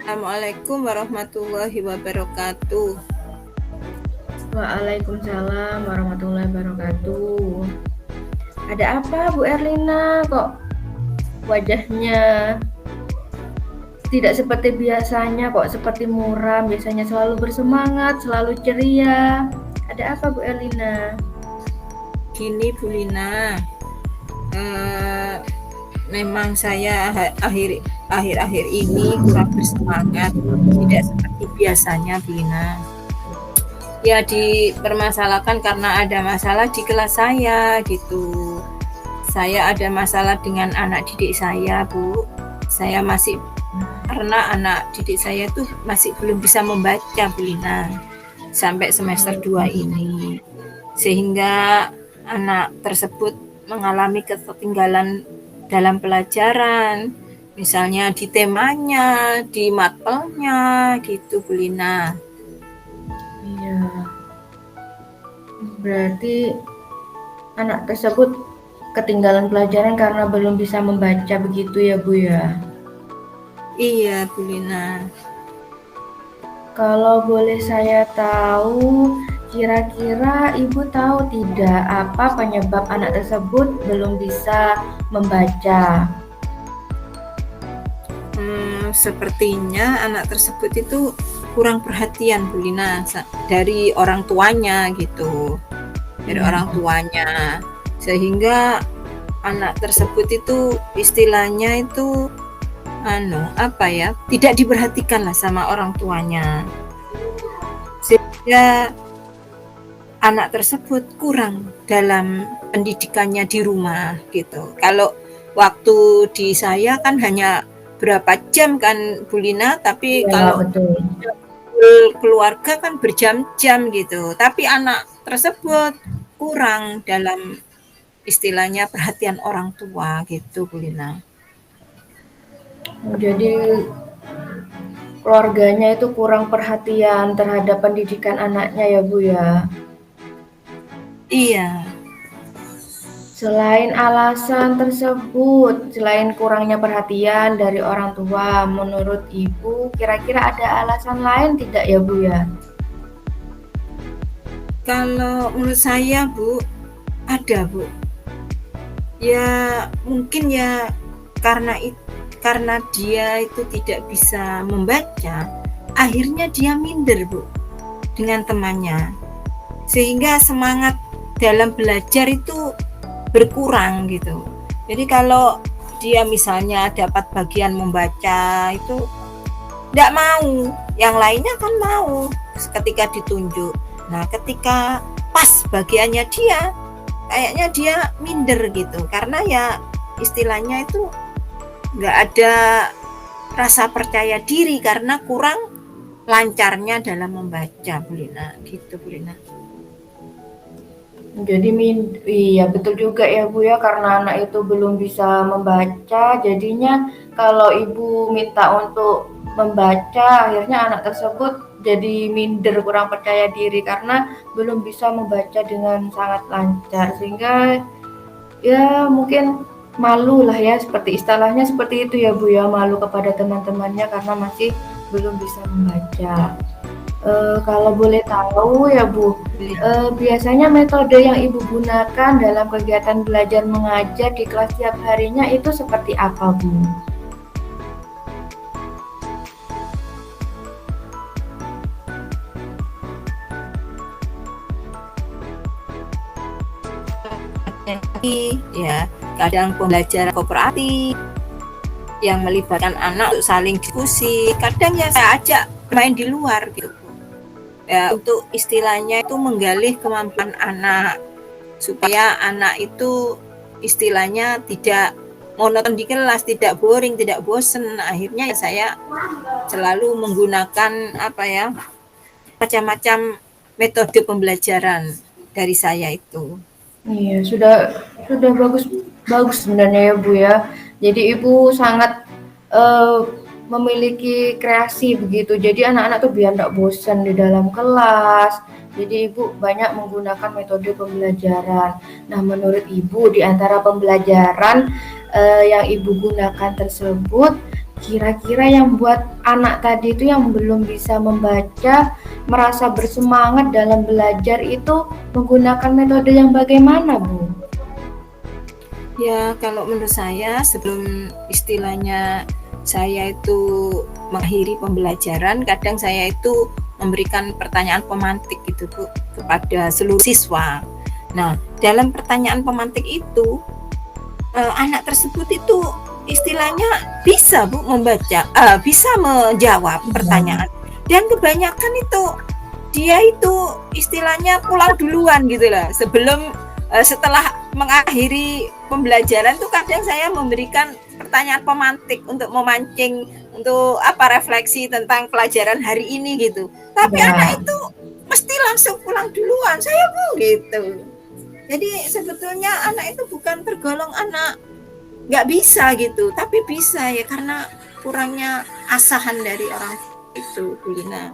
Assalamualaikum warahmatullahi wabarakatuh. Waalaikumsalam warahmatullahi wabarakatuh. Ada apa Bu Erlina? Kok wajahnya tidak seperti biasanya, kok seperti muram? Biasanya selalu bersemangat, selalu ceria. Ada apa Bu Erlina? Gini Bu Lina, memang saya akhir-akhir ini kurang bersemangat, tidak seperti biasanya Bu Lina. Ya dipermasalahkan karena ada masalah di kelas saya gitu. Saya ada masalah dengan anak didik saya Bu. Saya masih karena anak didik saya tuh masih belum bisa membaca Bu Lina sampai semester 2 ini. Sehingga anak tersebut mengalami ketertinggalan dalam pelajaran, misalnya di temanya, di mapelnya gitu Bu Lina. Iya. Berarti anak tersebut ketinggalan pelajaran karena belum bisa membaca begitu ya Bu ya? Iya Bu Lina. Kalau boleh saya tahu, kira-kira Ibu tahu tidak apa penyebab anak tersebut belum bisa membaca? Sepertinya anak tersebut itu kurang perhatian Bu Lina dari orang tuanya gitu. Dari orang tuanya. Sehingga anak tersebut itu istilahnya itu tidak diperhatikan lah sama orang tuanya. Sehingga anak tersebut kurang dalam pendidikannya di rumah gitu. Kalau waktu di saya kan hanya berapa jam kan Bu Lina, tapi Iya, kalau betul. keluarga kan berjam-jam gitu. Tapi anak tersebut kurang dalam istilahnya perhatian orang tua gitu Bu Lina. Jadi keluarganya itu kurang perhatian terhadap pendidikan anaknya ya Bu ya. Iya. Selain alasan tersebut, selain kurangnya perhatian dari orang tua, menurut Ibu kira-kira ada alasan lain tidak ya Bu ya? Kalau menurut saya Bu, ada Bu. Ya mungkin ya karena karena dia itu tidak bisa membaca, akhirnya dia minder Bu dengan temannya. Sehingga semangat dalam belajar itu berkurang gitu. Jadi kalau dia misalnya dapat bagian membaca itu tidak mau, yang lainnya kan mau ketika ditunjuk. Nah ketika pas bagiannya dia, kayaknya dia minder gitu, karena ya istilahnya itu nggak ada rasa percaya diri karena kurang lancarnya dalam membaca Bu Lina, gitu Bu Lina. Jadi iya betul juga ya Bu ya, karena anak itu belum bisa membaca, jadinya kalau Ibu minta untuk membaca, akhirnya anak tersebut jadi minder, kurang percaya diri karena belum bisa membaca dengan sangat lancar, sehingga ya mungkin malu lah ya, seperti istilahnya seperti itu ya Bu ya, malu kepada teman-temannya karena masih belum bisa membaca. Kalau boleh tahu ya Bu, biasanya metode yang Ibu gunakan dalam kegiatan belajar mengajar di kelas tiap harinya itu seperti apa Bu? Ya kadang pembelajaran kooperatif yang melibatkan anak untuk saling diskusi, kadang ya saya ajak main di luar gitu ya, untuk istilahnya itu menggali kemampuan anak supaya anak itu istilahnya tidak monoton di kelas, tidak boring, tidak bosen. Akhirnya ya saya selalu menggunakan macam-macam metode pembelajaran dari saya itu. Iya, sudah bagus bagus sebenarnya ya Bu ya. Jadi Ibu sangat eh, memiliki kreasi begitu. Jadi anak-anak tuh biar nggak bosan di dalam kelas. Jadi Ibu banyak menggunakan metode pembelajaran. Nah, menurut Ibu di antara pembelajaran yang Ibu gunakan tersebut, kira-kira yang buat anak tadi itu yang belum bisa membaca merasa bersemangat dalam belajar itu menggunakan metode yang bagaimana, Bu? Ya, kalau menurut saya sebelum istilahnya saya itu mengakhiri pembelajaran, kadang saya itu memberikan pertanyaan pemantik gitu Bu kepada seluruh siswa. Nah, dalam pertanyaan pemantik itu anak tersebut itu istilahnya bisa Bu membaca, bisa menjawab Iya. pertanyaan. Dan kebanyakan itu dia itu istilahnya pulang duluan gitu lah sebelum setelah mengakhiri pembelajaran tuh kadang saya memberikan pertanyaan pemantik untuk memancing untuk apa refleksi tentang pelajaran hari ini gitu. Tapi anak Ya, itu mesti langsung pulang duluan saya Bu gitu. Jadi sebetulnya anak itu bukan tergolong anak nggak bisa gitu, tapi bisa ya karena kurangnya asahan dari orang itu Bu Lina.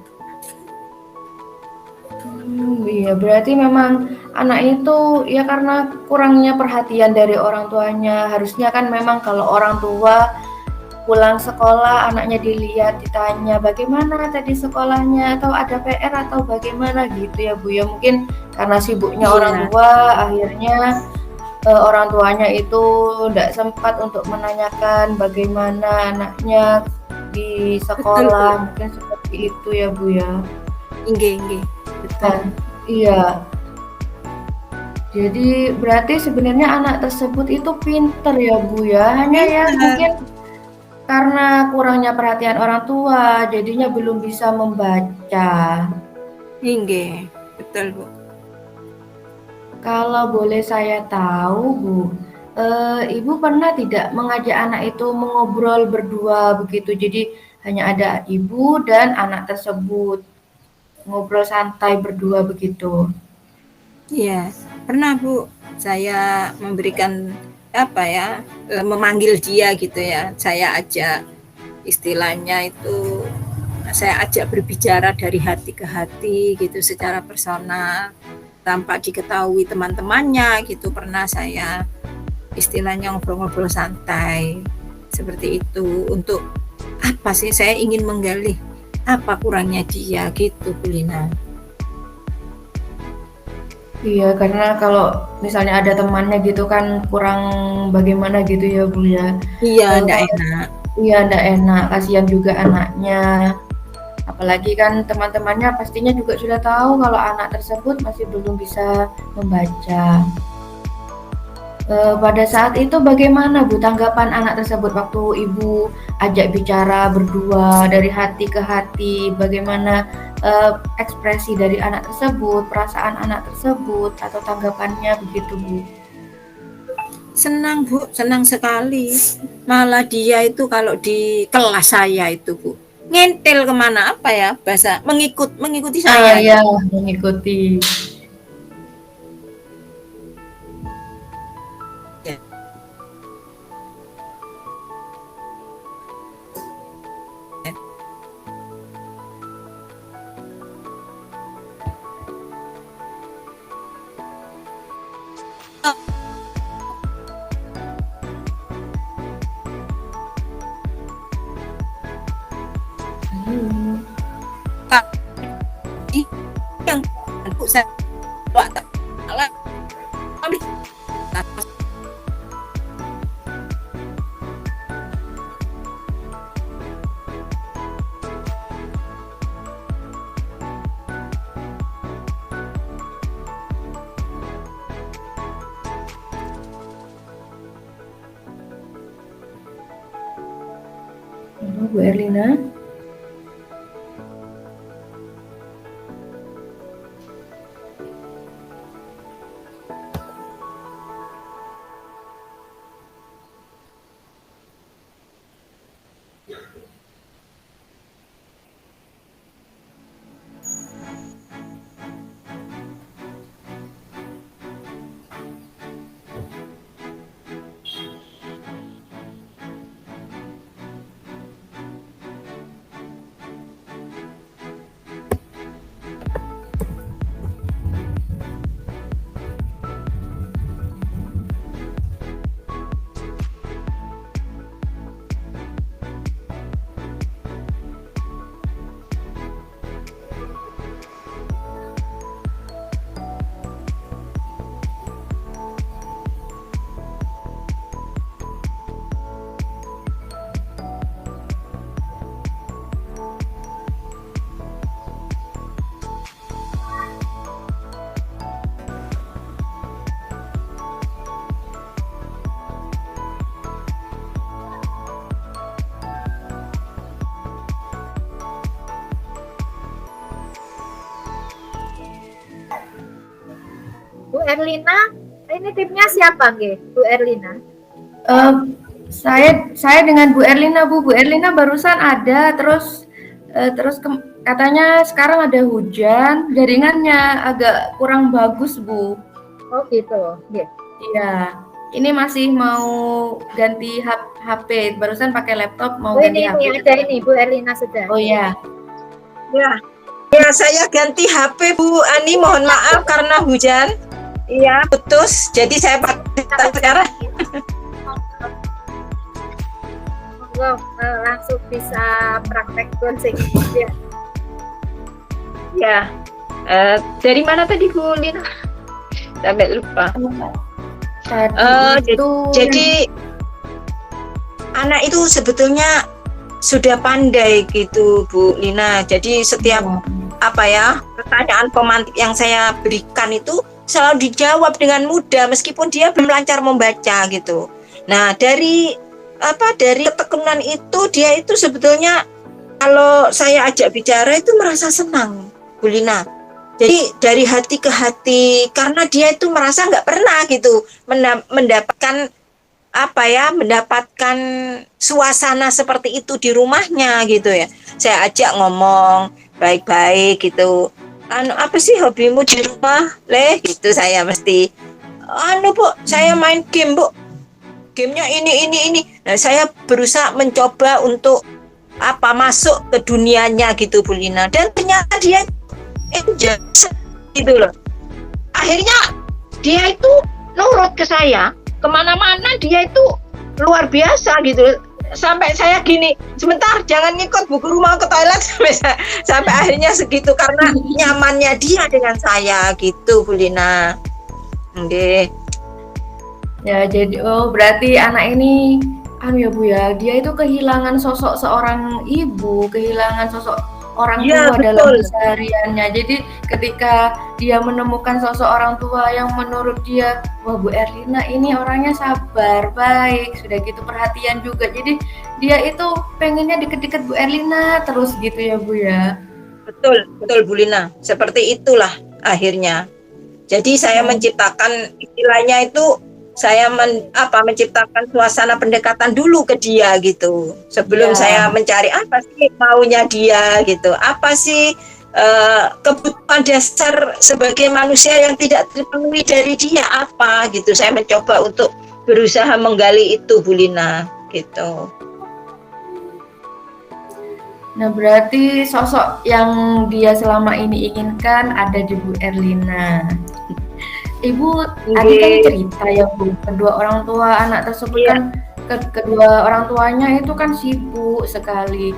iya berarti memang anak itu ya karena kurangnya perhatian dari orang tuanya. Harusnya kan memang kalau orang tua pulang sekolah anaknya dilihat, ditanya bagaimana tadi sekolahnya atau ada PR atau bagaimana gitu ya Bu ya. Mungkin karena sibuknya orang Iya, tua akhirnya orang tuanya itu tidak sempat untuk menanyakan bagaimana anaknya di betul sekolah. Bu. Mungkin seperti itu ya Bu ya. Inggih, inggih. Betul. Nah, iya. Jadi berarti sebenarnya anak tersebut itu pinter ya Bu ya. Hanya ya Pinter. mungkin karena kurangnya perhatian orang tua, jadinya belum bisa membaca. Inggih. Betul, Bu. Kalau boleh saya tahu, Bu, Ibu pernah tidak mengajak anak itu mengobrol berdua begitu? Jadi hanya ada Ibu dan anak tersebut, ngobrol santai berdua begitu? Iya, pernah Bu. Saya memberikan apa ya, memanggil dia gitu ya. Saya ajak istilahnya itu saya ajak berbicara dari hati ke hati gitu secara personal tanpa diketahui teman-temannya gitu. Pernah saya istilahnya ngobrol-ngobrol santai seperti itu untuk apa sih saya ingin menggali apa kurangnya dia gitu Bu Lina. Iya, karena kalau misalnya ada temannya gitu kan kurang bagaimana gitu ya, Bu, ya. Iya, ndak Kalau enak. iya, ndak enak, kasihan juga anaknya. Apalagi kan teman-temannya pastinya juga sudah tahu kalau anak tersebut masih belum bisa membaca. Pada saat itu bagaimana Bu tanggapan anak tersebut waktu Ibu ajak bicara berdua dari hati ke hati, bagaimana ekspresi dari anak tersebut, perasaan anak tersebut, atau tanggapannya begitu Bu? Senang Bu, senang sekali. Malah dia itu kalau di kelas saya itu Bu, ngentil kemana apa ya bahasa mengikuti Ah saya ya, gitu. mengikuti. Ya. Hmm. Yang Bu saya salah Halo Bu Erlina. Erlina, ini timnya siapa nggih, Bu Erlina? Eh, saya dengan Bu Erlina, Bu. Bu Erlina barusan ada, terus katanya sekarang ada hujan, jaringannya agak kurang bagus, Bu. Oh gitu, nggih. Iya, ini masih mau ganti HP. Barusan pakai laptop mau Oh ganti ini HP. ada ini Bu Erlina sudah. Oh iya. Ya, ya saya ganti HP Bu Ani, mohon maaf karena hujan. Iya, putus. Jadi saya pakai sekarang. Monggo langsung bisa praktek closing. Ya. Ya. Dari mana tadi Bu Lina? Sampai lupa. Tadi itu Jadi anak itu sebetulnya sudah pandai gitu Bu Lina. Jadi setiap pertanyaan pemantik yang saya berikan itu selalu dijawab dengan mudah meskipun dia belum lancar membaca gitu. Nah, dari ketekunan itu dia itu sebetulnya kalau saya ajak bicara itu merasa senang Bu Lina. Jadi dari hati ke hati karena dia itu merasa nggak pernah gitu mendapatkan mendapatkan suasana seperti itu di rumahnya gitu ya. Saya ajak ngomong baik-baik gitu. Apa sih hobimu di rumah? Gitu saya mesti. Bu, saya main game, Bu. Gamenya ini. Nah, saya berusaha mencoba untuk masuk ke dunianya gitu Bu Lina. Dan ternyata dia enjoy gitu loh. Akhirnya dia itu nurut ke saya. Kemana-mana dia itu luar biasa gitu. Sampai saya gini, sebentar jangan ngikut Bu Guru mau ke toilet sampai akhirnya segitu karena nyamannya dia dengan saya gitu Bu Lina. Oke. Ya, jadi berarti anak ini ya Bu ya, dia itu kehilangan sosok seorang ibu, kehilangan sosok orang tua dalam kesehariannya. Jadi ketika dia menemukan sosok orang tua yang menurut dia, wah Bu Erlina ini orangnya sabar, baik, sudah gitu perhatian juga. Jadi dia itu pengennya deket-deket Bu Erlina terus gitu ya Bu ya. Betul Bu Lina. Seperti itulah akhirnya. Jadi saya menciptakan istilahnya itu menciptakan suasana pendekatan dulu ke dia gitu sebelum saya mencari apa sih maunya dia gitu, apa sih kebutuhan dasar sebagai manusia yang tidak terpenuhi dari dia apa gitu. Saya mencoba untuk berusaha menggali itu Bu Lina gitu. Nah, berarti sosok yang dia selama ini inginkan ada di Bu Erlina. Ibu tadi kan cerita ya Bu, kedua orang tua anak tersebut kan kedua orang tuanya itu kan sibuk sekali.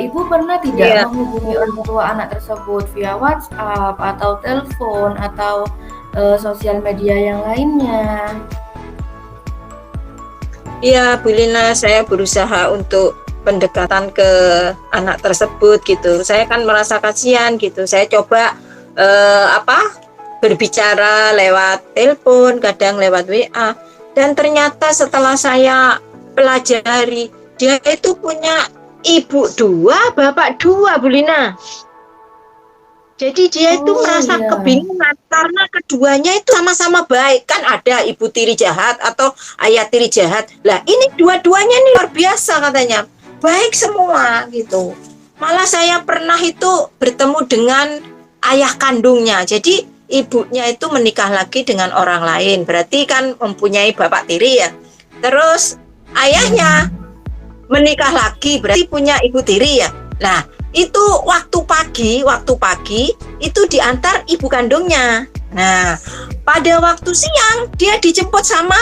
Ibu pernah tidak menghubungi orang tua anak tersebut via WhatsApp atau telepon atau sosial media yang lainnya? Iya Bu Lina, saya berusaha untuk pendekatan ke anak tersebut gitu. Saya kan merasa kasihan gitu. Saya coba berbicara lewat telepon, kadang lewat WA, dan ternyata setelah saya pelajari, dia itu punya ibu 2, bapak 2 Bu Lina. Jadi dia itu merasa kebingungan karena keduanya itu sama-sama baik. Kan ada ibu tiri jahat atau ayah tiri jahat. Lah ini dua-duanya ini luar biasa katanya, baik semua gitu. Malah saya pernah itu bertemu dengan ayah kandungnya. Jadi ibunya itu menikah lagi dengan orang lain, berarti kan mempunyai bapak tiri ya. Terus ayahnya menikah lagi, berarti punya ibu tiri ya. Nah, itu waktu pagi itu diantar ibu kandungnya. Nah, pada waktu siang dia dijemput sama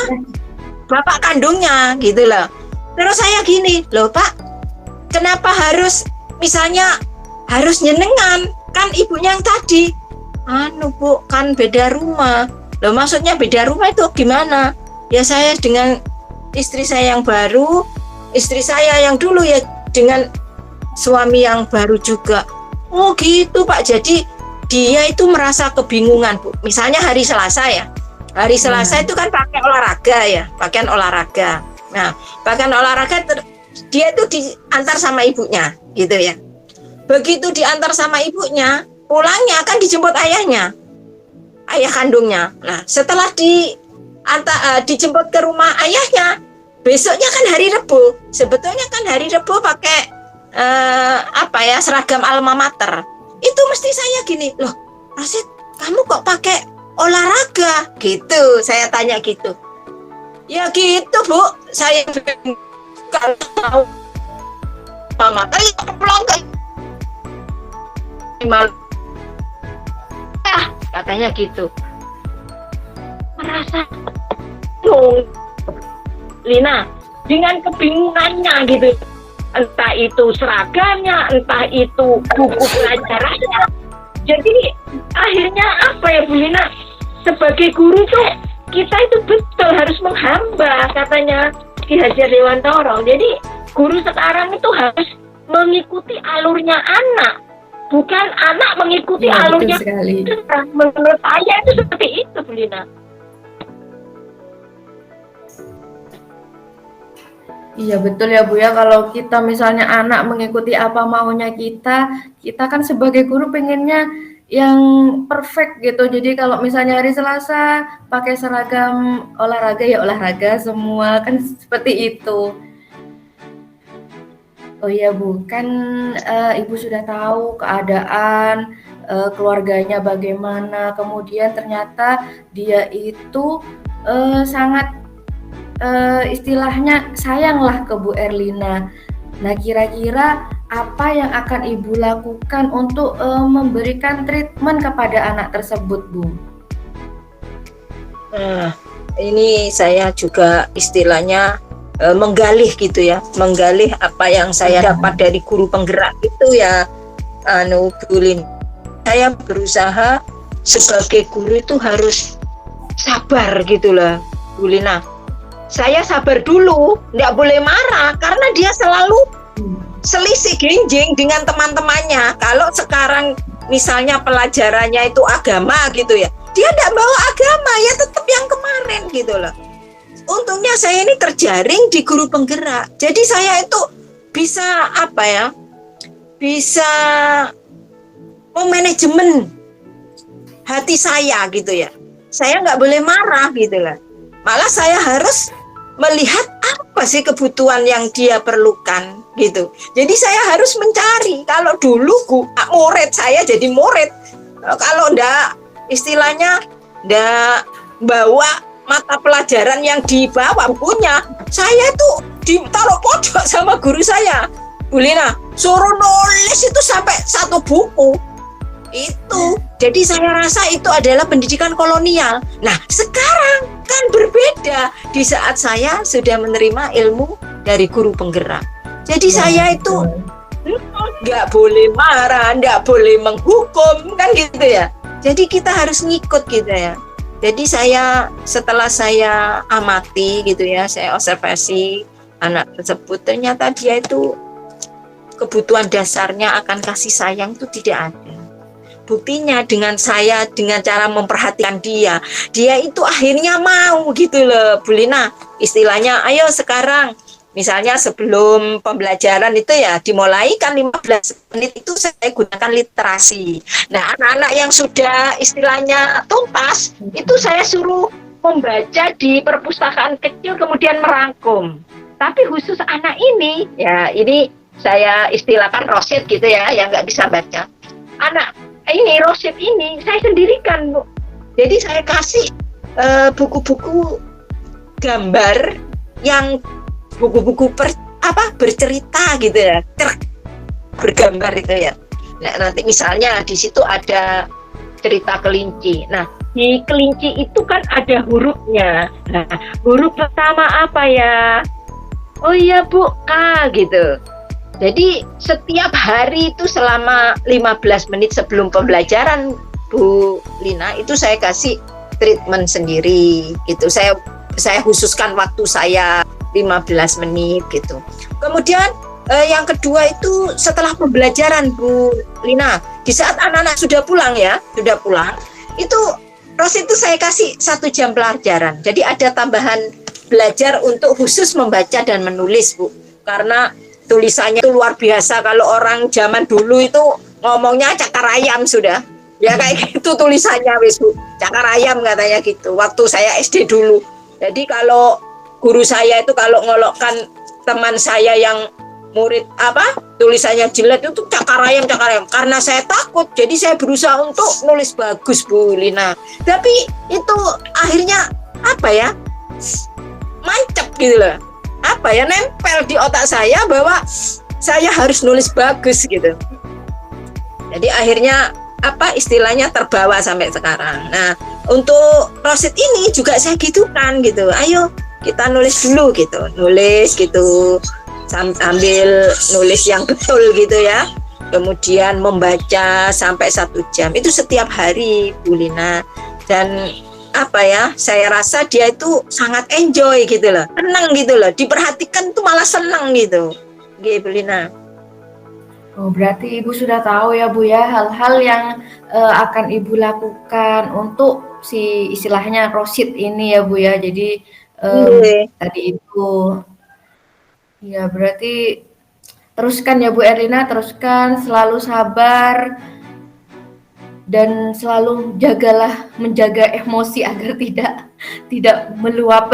bapak kandungnya gitu loh. Terus saya gini, loh Pak, kenapa harus nyenengan? Kan ibunya yang tadi. Bu, kan beda rumah. Loh, maksudnya beda rumah itu gimana? Ya saya dengan istri saya yang baru, istri saya yang dulu ya dengan suami yang baru juga. Oh gitu Pak, jadi dia itu merasa kebingungan Bu. Misalnya hari Selasa ya, hari Selasa itu kan pakai olahraga ya, pakaian olahraga. Nah, pakaian olahraga dia itu diantar sama ibunya gitu ya. Begitu diantar sama ibunya, pulangnya akan dijemput ayahnya. ayah kandungnya. Nah, setelah dijemput ke rumah ayahnya, besoknya kan hari Rebo. Sebetulnya kan hari Rebo pakai seragam alma mater. Itu mesti saya gini, loh, Rosid, kamu kok pakai olahraga? Gitu, saya tanya gitu. Ya gitu, Bu. Saya kalau tahu mama kali pulang ke katanya gitu. Merasa dong, Lina, dengan kebingungannya gitu. Entah itu seragamnya, entah itu buku pelajarannya. Jadi akhirnya apa ya Bu Lina? Sebagai guru tuh kita itu betul harus menghamba, katanya Ki Hajar Dewantoro. Jadi guru sekarang itu harus mengikuti alurnya anak, bukan anak mengikuti alurnya. Menurut saya itu seperti itu Bu Lina. Iya betul ya Bu ya, kalau kita misalnya anak mengikuti apa maunya kita kan sebagai guru pengennya yang perfect gitu. Jadi kalau misalnya hari Selasa pakai seragam olahraga ya olahraga semua, kan seperti itu. Oh iya Bu, kan Ibu sudah tahu keadaan keluarganya bagaimana, kemudian ternyata dia itu sangat istilahnya sayanglah ke Bu Erlina. Nah, kira-kira apa yang akan Ibu lakukan untuk memberikan treatment kepada anak tersebut, Bu? Ini saya juga istilahnya menggalih gitu ya, menggalih apa yang saya dapat dari guru penggerak itu ya, Bu Lin. Saya berusaha sebagai guru itu harus sabar gitu lah, Bu Lina. Saya sabar dulu, nggak boleh marah karena dia selalu selisih genjing dengan teman-temannya. Kalau sekarang misalnya pelajarannya itu agama gitu ya, dia nggak bawa agama ya tetap yang kemarin gitu loh. Untungnya saya ini terjaring di guru penggerak, jadi saya itu bisa bisa memanajemen hati saya gitu ya. Saya nggak boleh marah gitu lah. Malah saya harus melihat apa sih kebutuhan yang dia perlukan gitu. Jadi saya harus mencari. Kalau dulu murid saya jadi murid, kalau istilahnya ndak bawa mata pelajaran yang dibawa bukunya, saya itu ditaruh pojok sama guru saya, Bu Lina, suruh nulis itu sampai 1 buku itu. Jadi saya rasa itu adalah pendidikan kolonial. Nah sekarang kan berbeda di saat saya sudah menerima ilmu dari guru penggerak. Jadi saya itu nggak boleh marah, nggak boleh menghukum kan gitu ya. Jadi kita harus ngikut gitu ya. Jadi setelah saya amati gitu ya, saya observasi anak tersebut, ternyata dia itu kebutuhan dasarnya akan kasih sayang itu tidak ada. Buktinya dengan cara memperhatikan dia itu akhirnya mau gitu loh, Bu Lina. Istilahnya, ayo sekarang, misalnya sebelum pembelajaran itu ya dimulai kan 15 menit itu saya gunakan literasi. Nah, anak-anak yang sudah istilahnya tuntas, itu saya suruh membaca di perpustakaan kecil kemudian merangkum. Tapi khusus anak ini, ya ini saya istilahkan Rosid gitu ya, yang nggak bisa baca. Anak ini Rosid ini saya sendirikan, Bu. Jadi saya kasih buku-buku gambar yang buku-buku bercerita gitu ya, bergambar itu ya. Nah, nanti misalnya di situ ada cerita kelinci. Nah, di kelinci itu kan ada hurufnya. Nah, huruf pertama apa ya? Oh iya Bu, K gitu. Jadi setiap hari itu selama 15 menit sebelum pembelajaran, Bu Lina, itu saya kasih treatment sendiri gitu. Saya khususkan waktu saya 15 menit gitu. Kemudian yang kedua itu setelah pembelajaran, Bu Lina, di saat anak-anak sudah pulang, itu Rosid itu saya kasih 1 jam pelajaran. Jadi ada tambahan belajar untuk khusus membaca dan menulis, Bu. Karena tulisannya itu luar biasa. Kalau orang zaman dulu itu ngomongnya cakar ayam sudah. Ya kayak gitu tulisannya, wis Bu. cakar ayam katanya gitu. Waktu saya SD dulu. Jadi kalau guru saya itu kalau ngolokkan teman saya yang murid tulisannya jelek itu cakar ayam. Karena saya takut, jadi saya berusaha untuk nulis bagus, Bu Lina. Tapi itu akhirnya mancep gitu loh. Nempel di otak saya bahwa saya harus nulis bagus gitu. Jadi akhirnya istilahnya terbawa sampai sekarang. Nah, untuk rosid ini juga saya gitukan gitu. Ayo kita nulis dulu gitu. Nulis gitu sambil nulis yang betul gitu ya. Kemudian membaca sampai 1 jam. Itu setiap hari, Bu Lina. Dan saya rasa dia itu sangat enjoy gitu loh. Senang gitu loh. Diperhatikan tuh malah senang gitu. Bu Lina. Oh, berarti Ibu sudah tahu ya Bu ya hal-hal yang akan Ibu lakukan untuk si istilahnya rosid ini ya Bu ya. Jadi tadi itu ya berarti teruskan ya Bu Erlina, teruskan, selalu sabar dan selalu menjaga emosi agar tidak meluap.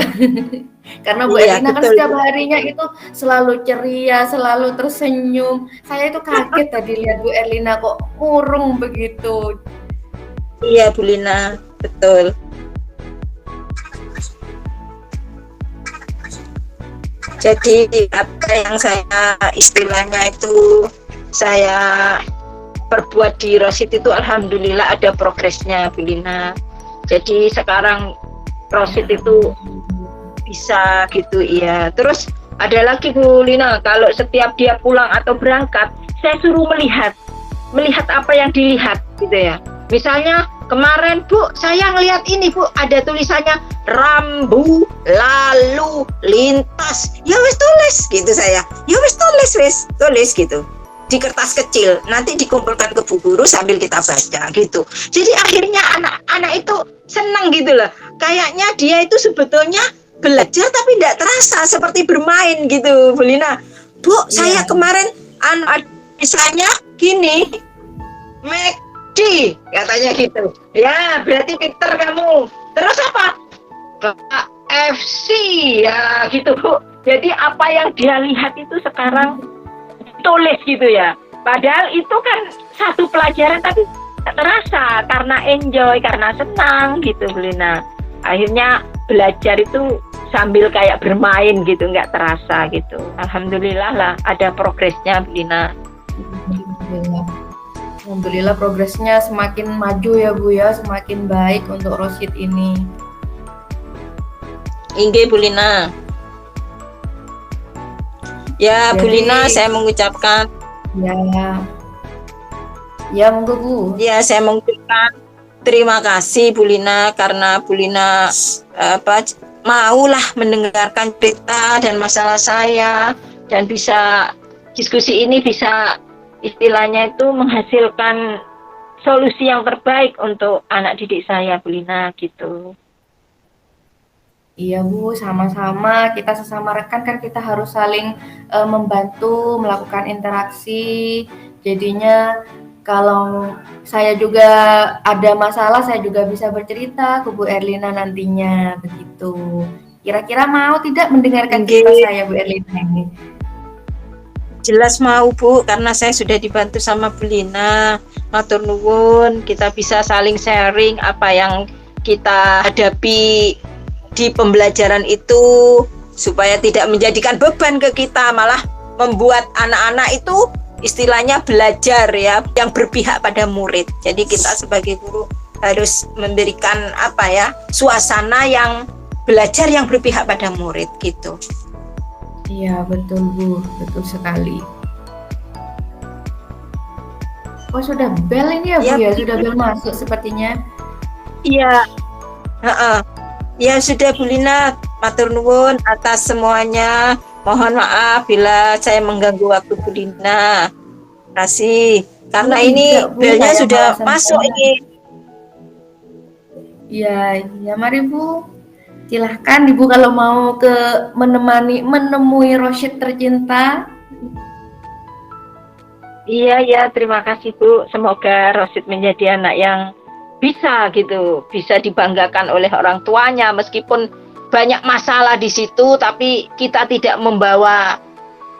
Karena Bu Erlina kan setiap harinya itu selalu ceria, selalu tersenyum. Saya itu kaget tadi lihat Bu Erlina kok murung begitu. Iya Bu Lina, betul. Jadi apa yang saya istilahnya itu saya perbuat di rosid itu alhamdulillah ada progresnya Bu Lina. Jadi sekarang rosid itu bisa gitu iya. Terus ada lagi Bu Lina, kalau setiap dia pulang atau berangkat, saya suruh melihat apa yang dilihat gitu ya. Misalnya kemarin Bu, saya ngelihat ini Bu, ada tulisannya rambu lalu lintas. Ya wis tulis gitu saya. Ya wis tulis gitu. Di kertas kecil, nanti dikumpulkan ke Bu Guru sambil kita baca gitu. Jadi akhirnya anak-anak itu senang gitu loh. Kayaknya dia itu sebetulnya belajar tapi tidak terasa seperti bermain gitu, Bu Lina. Bu, saya kemarin misalnya gini, McD katanya gitu. Ya, berarti pinter kamu. Terus apa? KFC ya gitu, Bu. Jadi apa yang dia lihat itu sekarang tulis gitu ya. Padahal itu kan satu pelajaran tapi tidak terasa karena enjoy, karena senang gitu, Bu Lina. Akhirnya belajar itu sambil kayak bermain gitu, nggak terasa gitu. Alhamdulillah lah ada progresnya, Bu Lina. Alhamdulillah progresnya semakin maju ya Bu ya, semakin baik untuk rosid ini. Inge Bu Lina. Ya, jadi, Bu Lina, saya mengucapkan. Ya, monggo Bu. Ya, saya mengucapkan terima kasih Bu Lina karena Bu Lina maulah mendengarkan cerita dan masalah saya dan bisa diskusi ini bisa istilahnya itu menghasilkan solusi yang terbaik untuk anak didik saya, Bu Lina gitu. Iya Bu, sama-sama kita sesama rekan kan kita harus saling membantu, melakukan interaksi. Jadinya kalau saya juga ada masalah, saya juga bisa bercerita ke Bu Erlina nantinya begitu. Kira-kira mau tidak mendengarkan cerita saya Bu Erlina ini? Jelas mau Bu, karena saya sudah dibantu sama Bu Lina. Matur nuwun, kita bisa saling sharing apa yang kita hadapi di pembelajaran itu supaya tidak menjadikan beban ke kita, malah membuat anak-anak itu istilahnya belajar ya yang berpihak pada murid. Jadi kita sebagai guru harus memberikan suasana yang belajar yang berpihak pada murid gitu. Iya betul Bu, betul sekali. Oh sudah bel ini ya Bu ya, sudah bel masuk sepertinya. Iya. Ya sudah Bu Lina, matur nuwun atas semuanya. Mohon maaf bila saya mengganggu waktu Bu Lina. Terima kasih. Karena ini belnya sudah masuk ini. Ya mari Bu. Silahkan Ibu kalau mau menemui Rosyid tercinta. Iya, terima kasih Bu. Semoga Rosyid menjadi anak yang bisa gitu, bisa dibanggakan oleh orang tuanya meskipun banyak masalah di situ, tapi kita tidak membawa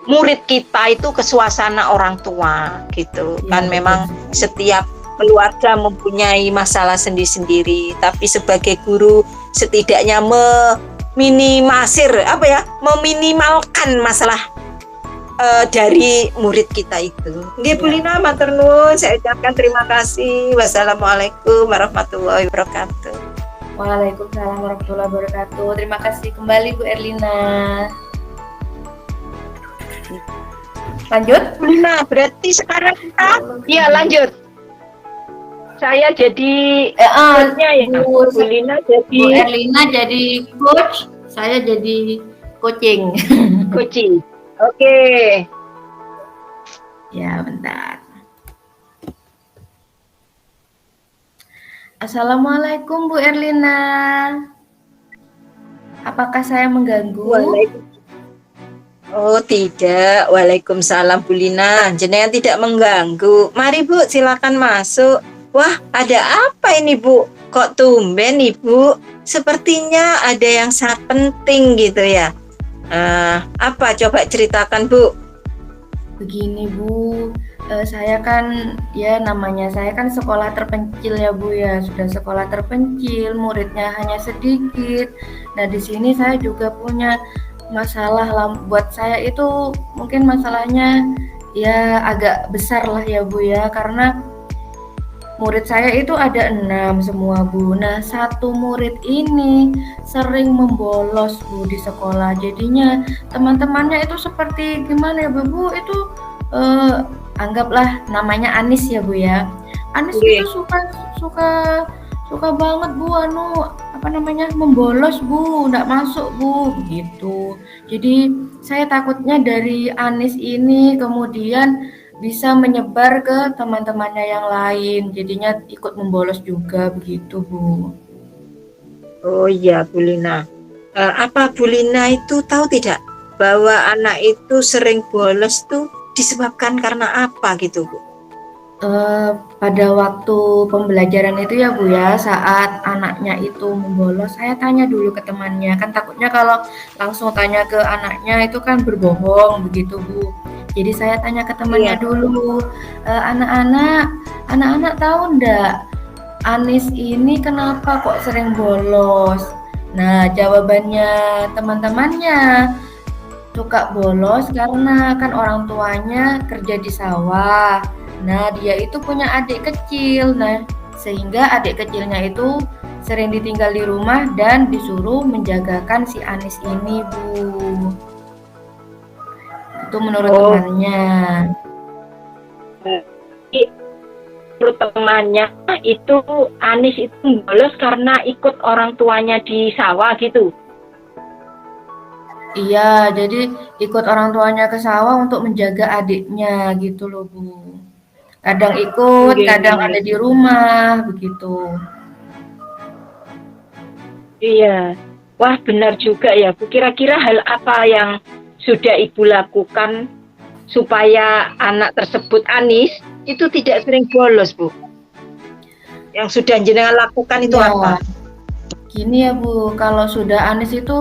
murid kita itu ke suasana orang tua gitu. Iya, Kan betul memang sekali. setiap keluarga mempunyai masalah sendiri-sendiri, tapi sebagai guru setidaknya meminimalkan masalah dari murid kita itu. Nggih, Bu Iya. Lina, matur nuwun, saya ucapkan terima kasih. Wassalamualaikum warahmatullahi wabarakatuh. Waalaikumsalam warahmatullahi wabarakatuh. Terima kasih kembali Bu Erlina. Lanjut? Bu Lina, berarti sekarang kita lanjut. Saya jadi coachnya ya. Bu, Bu Lina Bu jadi Erlina jadi coach, saya jadi coaching. coaching. Oke. Ya, bentar. Assalamualaikum Bu Erlina. Apakah saya mengganggu? Oh tidak, waalaikumsalam Bu Lina. Jenengan tidak mengganggu. Mari Bu, silakan masuk. Wah, ada apa ini Bu? Kok tumben Ibu? Sepertinya ada yang sangat penting gitu ya. Apa coba ceritakan Bu? Begini Bu, saya kan ya namanya saya kan sekolah terpencil ya Bu ya, sudah sekolah terpencil, muridnya hanya sedikit. Nah di sini saya juga punya masalah lah, buat saya itu mungkin masalahnya ya agak besar lah ya Bu ya, karena murid saya itu ada 6 semua Bu. Nah satu murid ini sering membolos Bu di sekolah, jadinya teman-temannya itu seperti gimana ya Bu, itu anggaplah namanya Anis ya Bu ya. Anis Oke. itu suka banget Bu membolos Bu, nggak masuk Bu begitu. Jadi saya takutnya dari Anis ini kemudian bisa menyebar ke teman-temannya yang lain, jadinya ikut membolos juga begitu Bu. Oh iya Bu Lina. Apa Bu Lina itu tahu tidak bahwa anak itu sering bolos tuh disebabkan karena apa gitu Bu? Pada waktu pembelajaran itu ya Bu ya, saat anaknya itu membolos, saya tanya dulu ke temannya, kan takutnya kalau langsung tanya ke anaknya itu kan berbohong begitu Bu. Jadi saya tanya ke temannya dulu, anak-anak tahu ndak Anis ini kenapa kok sering bolos? Nah jawabannya teman-temannya, suka bolos karena kan orang tuanya kerja di sawah. Nah, dia itu punya adik kecil. Nah, sehingga adik kecilnya itu sering ditinggal di rumah dan disuruh menjagakan si Anis ini, Bu. Itu menurut temannya. Menurut temannya itu Anis itu bolos karena ikut orang tuanya di sawah gitu. Iya, jadi ikut orang tuanya ke sawah untuk menjaga adiknya gitu loh, Bu. Kadang ikut, kadang ada di rumah, begitu. Iya. Wah, benar juga ya Bu. Kira-kira hal apa yang sudah Ibu lakukan supaya anak tersebut Anis itu tidak sering bolos Bu? Yang sudah jenengan lakukan itu Ya, apa? gini ya Bu, kalau sudah Anis itu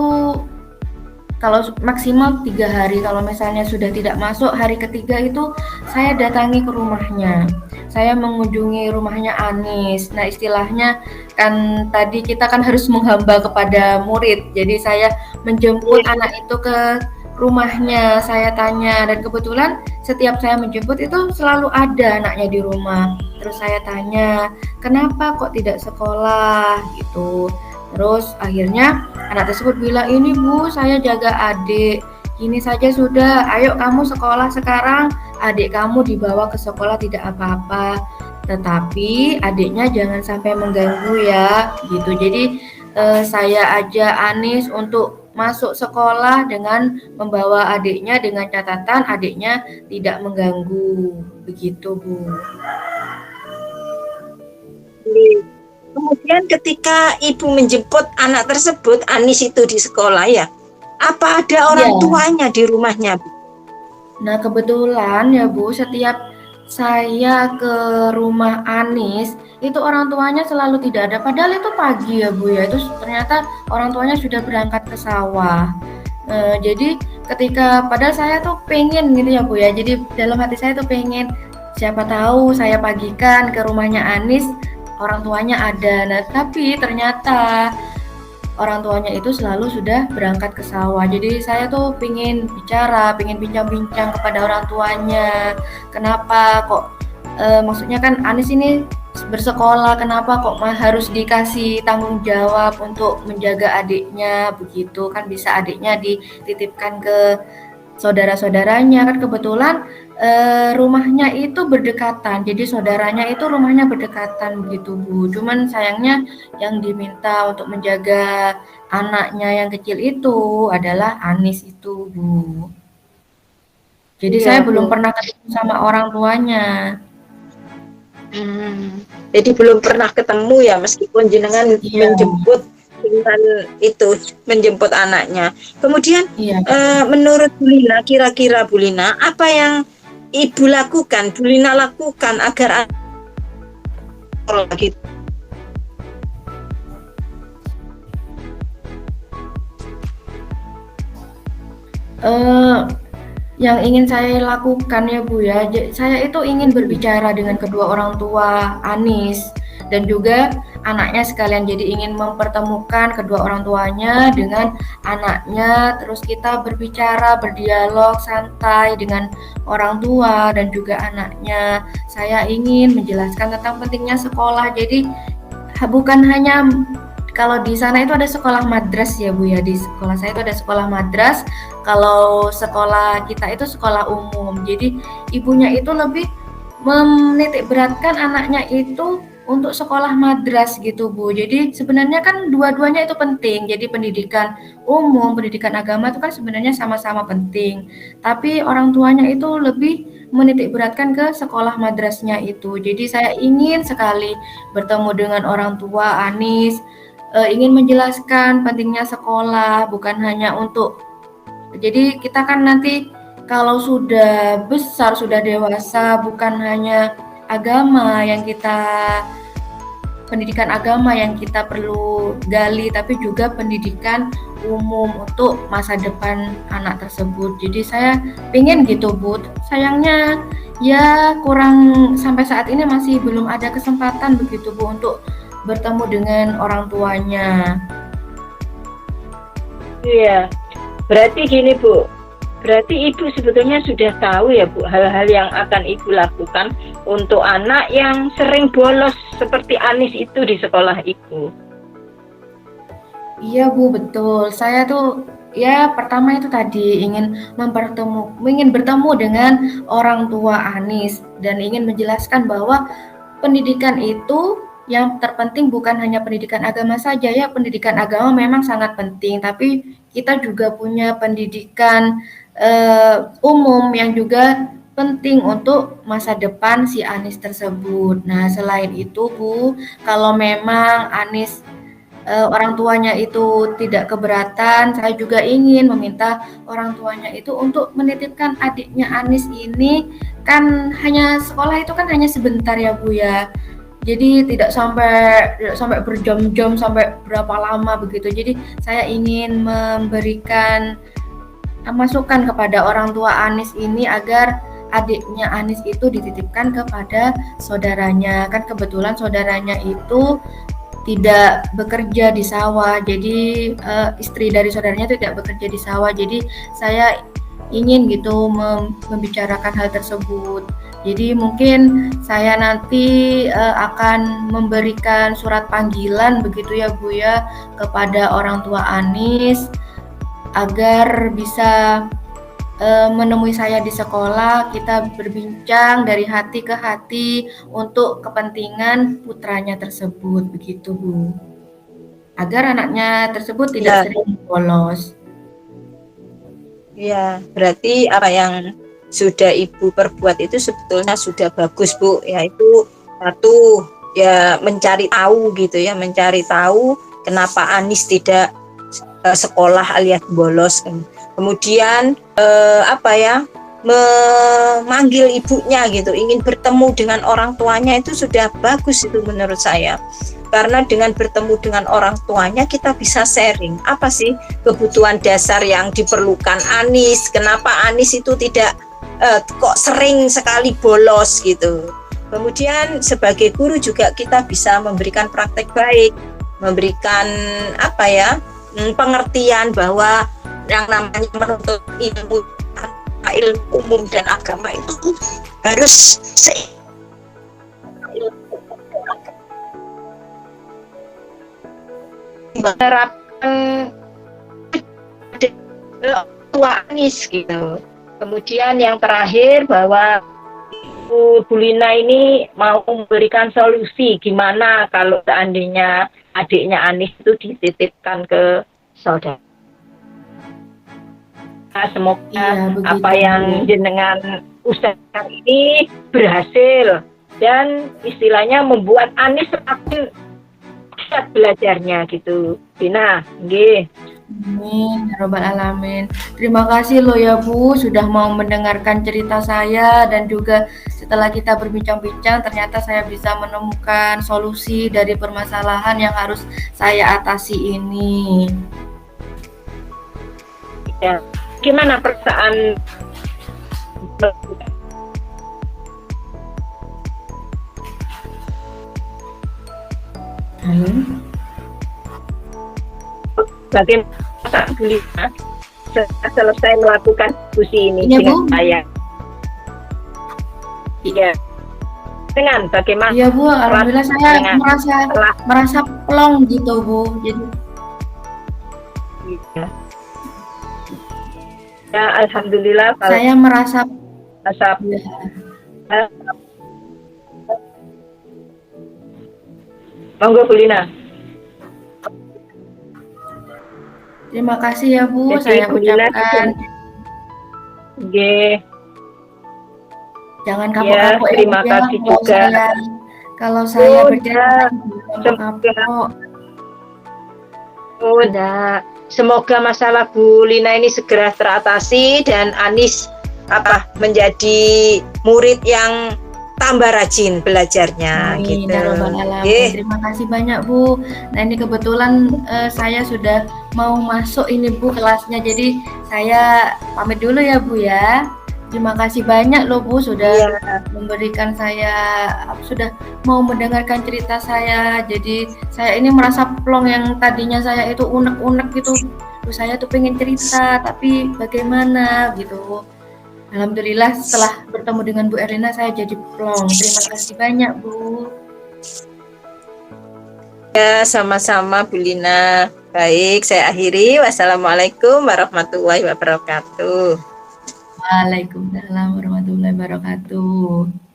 kalau maksimal 3 hari, kalau misalnya sudah tidak masuk hari ketiga itu saya datangi ke rumahnya, saya mengunjungi rumahnya Anis. Nah istilahnya kan tadi kita kan harus menghamba kepada murid, jadi saya menjemput anak itu ke rumahnya, saya tanya, dan kebetulan setiap saya menjemput itu selalu ada anaknya di rumah. Terus saya tanya, kenapa kok tidak sekolah gitu. Terus akhirnya anak tersebut bilang, ini Bu, saya jaga adik, ini saja sudah, ayo kamu sekolah sekarang, adik kamu dibawa ke sekolah tidak apa-apa, tetapi adiknya jangan sampai mengganggu ya, gitu. Jadi saya ajak Anis untuk masuk sekolah dengan membawa adiknya dengan catatan adiknya tidak mengganggu, begitu Bu. Kemudian ketika Ibu menjemput anak tersebut, Anis itu di sekolah ya, apa ada orang tuanya di rumahnya Bu? Nah kebetulan ya Bu, setiap saya ke rumah Anis, itu orang tuanya selalu tidak ada. Padahal itu pagi ya Bu ya, itu ternyata orang tuanya sudah berangkat ke sawah. Jadi ketika padahal saya tuh pengen gitu ya Bu ya, jadi dalam hati saya tuh pengen siapa tahu saya pagikan ke rumahnya Anis, orang tuanya ada. Nah tapi ternyata orang tuanya itu selalu sudah berangkat ke sawah. Jadi saya tuh pengen bicara, pengen bincang-bincang kepada orang tuanya. Kenapa kok maksudnya kan Anis ini bersekolah, kenapa kok harus dikasih tanggung jawab untuk menjaga adiknya begitu kan bisa adiknya dititipkan ke saudara-saudaranya kan kebetulan rumahnya itu berdekatan. Jadi saudaranya itu rumahnya berdekatan begitu Bu. Cuman sayangnya yang diminta untuk menjaga anaknya yang kecil itu adalah Anis itu Bu. Jadi saya belum pernah ketemu sama orang tuanya. Jadi belum pernah ketemu ya meskipun jenengan menjemput dengan itu menjemput anaknya. Kemudian menurut Bu Lina, kira-kira Bu Lina apa yang Ibu lakukan, Bu Lina lakukan agar gitu? Yang ingin saya lakukan ya Bu ya, saya itu ingin berbicara dengan kedua orang tua Anis dan juga anaknya sekalian. Jadi ingin mempertemukan kedua orang tuanya dengan anaknya, terus kita berbicara, berdialog santai dengan orang tua dan juga anaknya. Saya ingin menjelaskan tentang pentingnya sekolah. Jadi bukan hanya kalau di sana itu ada sekolah madras ya Bu ya, di sekolah saya itu ada sekolah madras. Kalau sekolah kita itu sekolah umum. Jadi ibunya itu lebih menitik beratkan anaknya itu untuk sekolah madras gitu Bu. Jadi sebenarnya kan dua-duanya itu penting. Jadi pendidikan umum, pendidikan agama itu kan sebenarnya sama-sama penting. Tapi orang tuanya itu lebih menitik beratkan ke sekolah madrasnya itu. Jadi saya ingin sekali bertemu dengan orang tua Anis, ingin menjelaskan pentingnya sekolah, bukan hanya untuk jadi kita kan nanti kalau sudah besar, sudah dewasa, bukan hanya agama yang kita pendidikan agama yang kita perlu gali, tapi juga pendidikan umum untuk masa depan anak tersebut. Jadi saya pengen gitu Bu. Sayangnya ya kurang sampai saat ini masih belum ada kesempatan begitu Bu untuk bertemu dengan orang tuanya. Iya, berarti gini Bu, berarti Ibu sebetulnya sudah tahu ya Bu hal-hal yang akan Ibu lakukan untuk anak yang sering bolos seperti Anis itu di sekolah Ibu. Iya Bu, betul. Saya tuh ya pertama itu tadi ingin bertemu dengan orang tua Anis dan ingin menjelaskan bahwa pendidikan itu yang terpenting bukan hanya pendidikan agama saja ya, pendidikan agama memang sangat penting, tapi kita juga punya pendidikan umum yang juga penting untuk masa depan si Anis tersebut. Nah, selain itu Bu, kalau memang Anis orang tuanya itu tidak keberatan, saya juga ingin meminta orang tuanya itu untuk menitipkan adiknya Anis ini, kan hanya sekolah itu kan hanya sebentar ya Bu ya. Jadi tidak sampai berjam-jam, sampai berapa lama begitu. Jadi saya ingin memberikan masukan kepada orang tua Anis ini agar adiknya Anis itu dititipkan kepada saudaranya. Kan kebetulan saudaranya itu tidak bekerja di sawah. Jadi istri dari saudaranya itu tidak bekerja di sawah. Jadi saya ingin gitu membicarakan hal tersebut. Jadi mungkin saya nanti akan memberikan surat panggilan begitu ya Bu ya kepada orang tua Anis agar bisa menemui saya di sekolah, kita berbincang dari hati ke hati untuk kepentingan putranya tersebut begitu Bu. Agar anaknya tersebut tidak sering bolos. Ya, berarti apa yang sudah Ibu perbuat itu sebetulnya sudah bagus Bu, yaitu satu ya mencari tahu gitu ya, mencari tahu kenapa Anis tidak sekolah alias bolos. Kemudian memanggil ibunya gitu, ingin bertemu dengan orang tuanya, itu sudah bagus itu menurut saya. Karena dengan bertemu dengan orang tuanya kita bisa sharing apa sih kebutuhan dasar yang diperlukan Anis, kenapa Anis itu tidak kok sering sekali bolos gitu. Kemudian sebagai guru juga kita bisa memberikan praktek baik, memberikan apa ya, pengertian bahwa yang namanya menuntut ilmu umum dan agama itu harus menerapkan tua Anis gitu. Kemudian yang terakhir bahwa Bu Lina ini mau memberikan solusi gimana kalau seandainya adiknya Anis itu dititipkan ke saudara. Semoga apa yang jenengan usahakan ini berhasil dan istilahnya membuat Anis semakin kuat belajarnya gitu. Lina, nggih. Amin, ya Rabbal Alamin. Terima kasih loh ya Bu, sudah mau mendengarkan cerita saya, dan juga setelah kita berbincang-bincang ternyata saya bisa menemukan solusi dari permasalahan yang harus saya atasi ini. Ya, gimana perasaan bagaimana Bu Lina selesai melakukan diskusi ini Iya, dengan Bu. saya? Iya. Dengan bagaimana? Iya Bu, alhamdulillah saya Dengan merasa plong gitu Bu. Jadi iya. Ya, alhamdulillah kalau saya merasa ya. Monggo Bu Lina. terima kasih ya Bu, Jadi, saya Bu Lina, ucapkan nggih. jangan Ya, kapok-kapok terima Bu, kasih juga. Kalau saya Oh, bercerita semoga kapok. Oh, enggak. Semoga masalah Bu Lina ini segera teratasi dan Anis menjadi murid yang tambah rajin belajarnya. Amin, Gitu. ya Rabbal Alamin. Nggih. Terima kasih banyak Bu. Nah ini kebetulan saya sudah mau masuk ini Bu kelasnya, jadi saya pamit dulu ya Bu ya. Terima kasih banyak loh Bu sudah Iya. memberikan saya, sudah mau mendengarkan cerita saya. Jadi saya ini merasa plong, yang tadinya saya itu unek-unek gitu. Terus saya tuh pengen cerita tapi bagaimana gitu. Alhamdulillah setelah bertemu dengan Bu Erlina saya jadi plong. Terima kasih banyak Bu. Ya, sama-sama Bu Lina. Baik, saya akhiri. Wassalamualaikum warahmatullahi wabarakatuh. Waalaikumsalam warahmatullahi wabarakatuh.